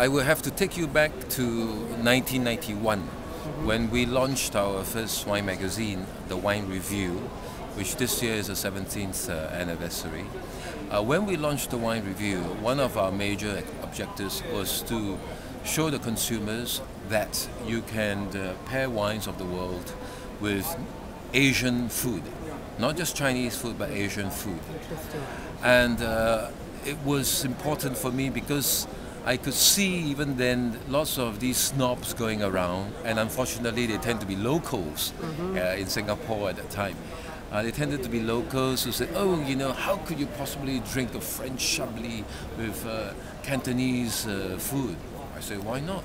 I will have to take you back to 1991 when we launched our first wine magazine, The Wine Review, which this year is the 17th anniversary. When we launched The Wine Review, one of our major objectives was to show the consumers that you can pair wines of the world with Asian food. Not just Chinese food, but Asian food. And it was important for me because I could see even then lots of these snobs going around, and unfortunately they tend to be locals in Singapore at that time. They tended to be locals who said, oh, you know, how could you possibly drink a French Chablis with Cantonese food? I say, why not?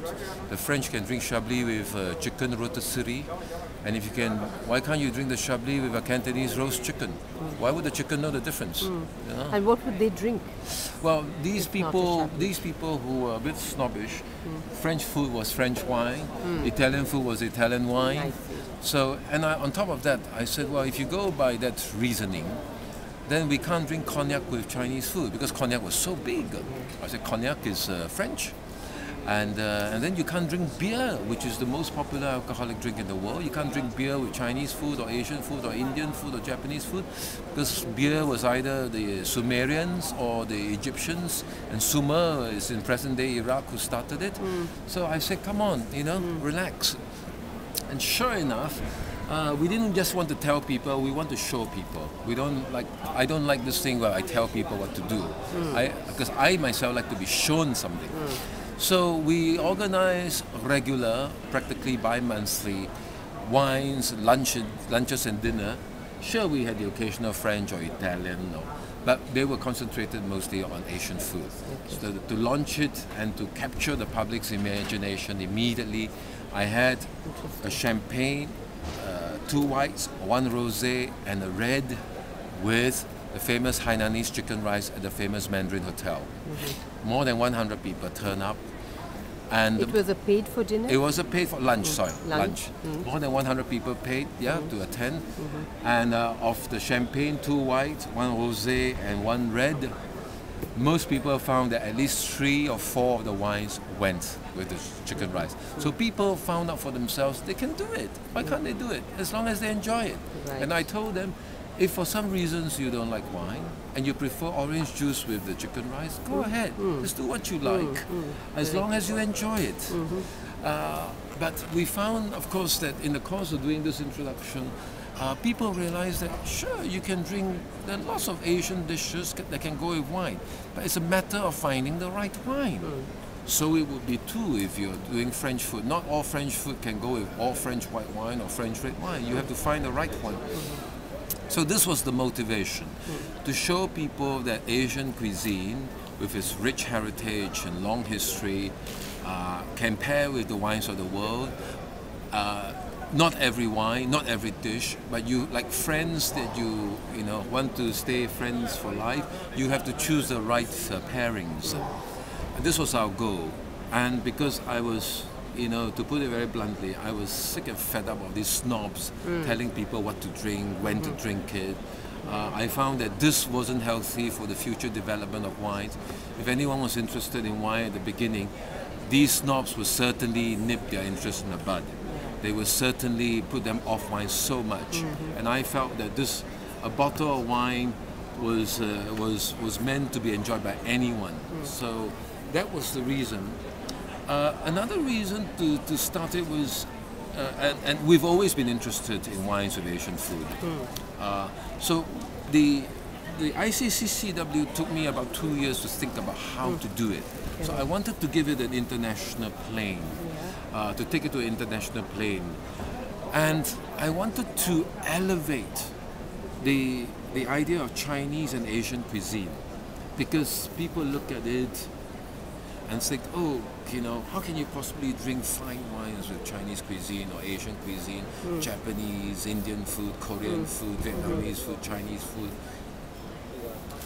The French can drink Chablis with chicken rotisserie, and if you can, why can't you drink the Chablis with a Cantonese roast chicken? Why would the chicken know the difference? You know? And what would they drink? Well, these people who were a bit snobbish, French food was French wine, Italian food was Italian wine. I see. So, and on top of that, I said, well, if you go by that reasoning, then we can't drink cognac with Chinese food because cognac was so big. I said, cognac is French. And then you can't drink beer, which is the most popular alcoholic drink in the world. You can't drink beer with Chinese food or Asian food or Indian food or Japanese food, because beer was either the Sumerians or the Egyptians, and Sumer is in present-day Iraq who started it. So I said, come on, you know, relax. And sure enough, we didn't just want to tell people, we want to show people. I don't like this thing where I tell people what to do. Because I myself like to be shown something. So we organize regular, practically bi-monthly wines, lunches and dinner. Sure, we had the occasional French or Italian, but they were concentrated mostly on Asian food. So to launch it and to capture the public's imagination immediately, I had a champagne, 2 whites, 1 rosé, and a red with the famous Hainanese chicken rice at the famous Mandarin Hotel. More than 100 people turn up. And it was a paid for dinner? It was a paid for lunch, lunch. More than 100 people paid, to attend. And of the champagne, 2 white, 1 rosé, and 1 red, most people found that at least 3 or 4 of the wines went with the chicken rice. So people found out for themselves they can do it. Why can't they do it? As long as they enjoy it. Right. And I told them, if for some reasons you don't like wine and you prefer orange juice with the chicken rice, go ahead. Just do what you like, as long as you enjoy it. But we found, of course, that in the course of doing this introduction, people realized that, sure, you can drink, there are lots of Asian dishes that can go with wine, but it's a matter of finding the right wine. So it would be too if you're doing French food. Not all French food can go with all French white wine or French red wine. You have to find the right one. So this was the motivation, to show people that Asian cuisine, with its rich heritage and long history, can pair with the wines of the world. Not every wine, not every dish, but you, like friends that you want to stay friends for life, you have to choose the right pairings. And this was our goal. And because I was, to put it very bluntly, I was sick and fed up of these snobs telling people what to drink, when to drink it. I found that this wasn't healthy for the future development of wines. If anyone was interested in wine at the beginning, these snobs would certainly nip their interest in the bud. They would certainly put them off wine so much. And I felt that a bottle of wine was meant to be enjoyed by anyone. So that was the reason. Another reason to start it was, and we've always been interested in wines with Asian food. So the ICCCW took me about 2 years to think about how to do it. So I wanted to give it an international plane, to take it to an international plane. And I wanted to elevate the idea of Chinese and Asian cuisine, because people look at it and think, oh, how can you possibly drink fine wines with Chinese cuisine or Asian cuisine, Japanese, Indian food, Korean food, Vietnamese food, Chinese food.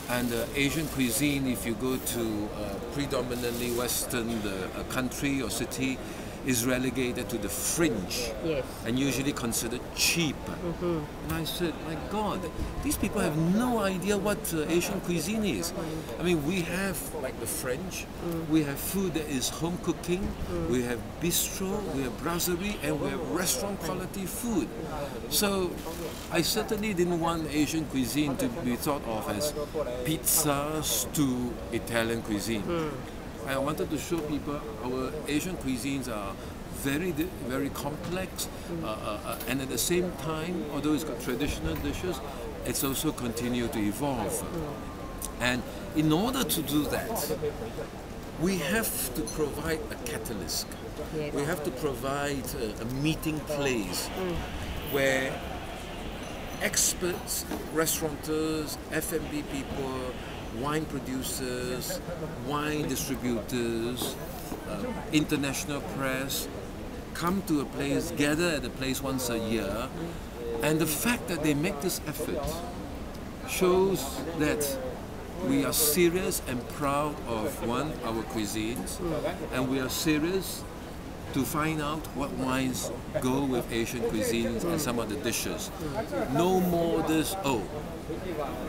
And Asian cuisine, if you go to predominantly Western country or city, is relegated to the fringe Yes. and usually considered cheap. And I said, my God, these people have no idea what Asian cuisine is. I mean, we have like the French, we have food that is home cooking, we have bistro, we have brasserie, and we have restaurant quality food. So I certainly didn't want Asian cuisine to be thought of as pizza, stew, Italian cuisine. I wanted to show people our Asian cuisines are very complex, and at the same time, although it's got traditional dishes, it's also continued to evolve. And in order to do that, we have to provide a catalyst. Yes. We have to provide a meeting place where experts, restaurateurs, F&B people, wine producers, wine distributors, international press come to a place, gather at a place once a year, and the fact that they make this effort shows that we are serious and proud of our cuisines, and we are serious to find out what wines go with Asian cuisines and some of the dishes. No more this,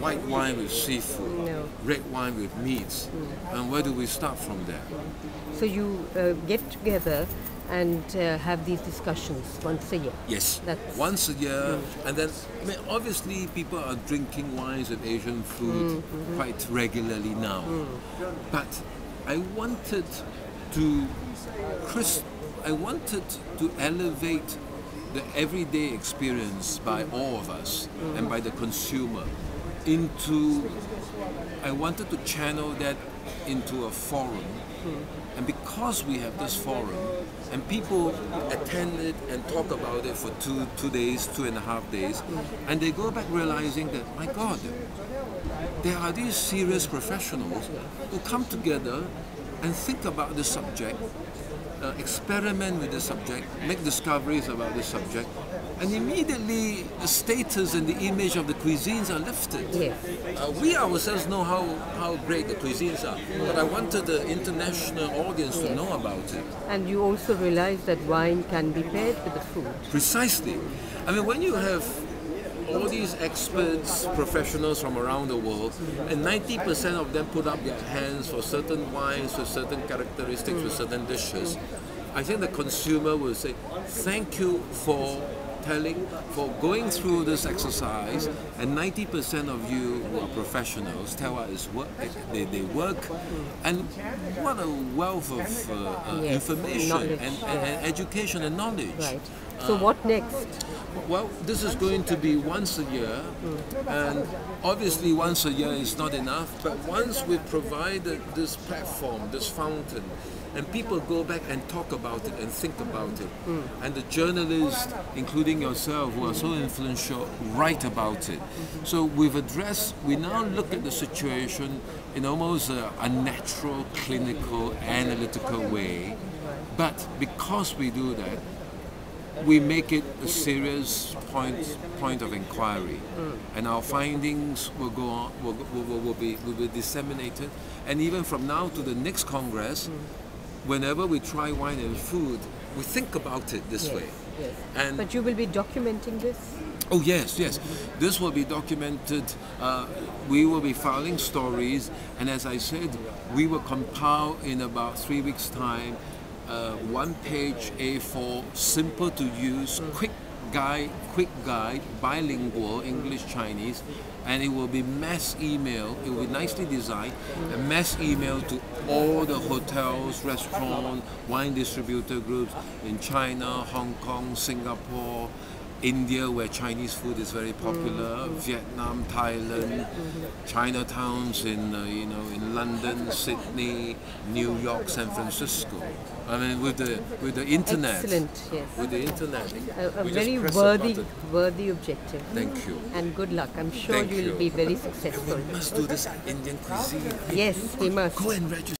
white wine with seafood, No. red wine with meats. And where do we start from there? So you get together and have these discussions once a year. Yes, That's- once a year. And then, I mean, obviously people are drinking wines with Asian food quite regularly now. But I wanted to elevate the everyday experience by all of us and by the consumer I wanted to channel that into a forum. And because we have this forum and people attend it and talk about it for 2 days, 2.5 days, and they go back realizing that, my God, there are these serious professionals who come together and think about the subject, experiment with the subject, make discoveries about the subject, and immediately the status and the image of the cuisines are lifted. Yes. We ourselves know how great the cuisines are, but I wanted the international audience to know about it. And you also realize that wine can be paired with the food. Precisely. I mean, when you have all these experts, professionals from around the world, and 90% of them put up their hands for certain wines, for certain characteristics, for certain dishes, I think the consumer will say, thank you for going through this exercise, and 90% of you who are professionals tell us they work, and what a wealth of information and education and knowledge. Right. So what next? Well, this is going to be once a year, and obviously once a year is not enough, but once we've provided this platform, this fountain, and people go back and talk about it and think about it, and the journalists, including yourself, who are so influential, write about it. So we now look at the situation in almost a natural, clinical, analytical way, but because we do that, we make it a serious point of inquiry, and our findings will go on, will be disseminated, and even from now to the next Congress, whenever we try wine and food, we think about it this way. Yes. And But you will be documenting this? oh yes, this will be documented. We will be filing stories, and as I said, we will compile in about 3 weeks' time. 1-page A4, simple to use, quick guide, bilingual, English, Chinese, and it will be mass email. It will be nicely designed, a mass email to all the hotels, restaurants, wine distributor groups in China, Hong Kong, Singapore, India, where Chinese food is very popular, Vietnam, Thailand, Chinatowns in London, Sydney, New York, San Francisco. I mean, with the internet. Excellent, yes. With the internet. A we very just press a button. worthy objective. Thank you. And good luck. I'm sure Thank you'll you. be very successful. We must do this Indian cuisine. Yes, we must. Go and register.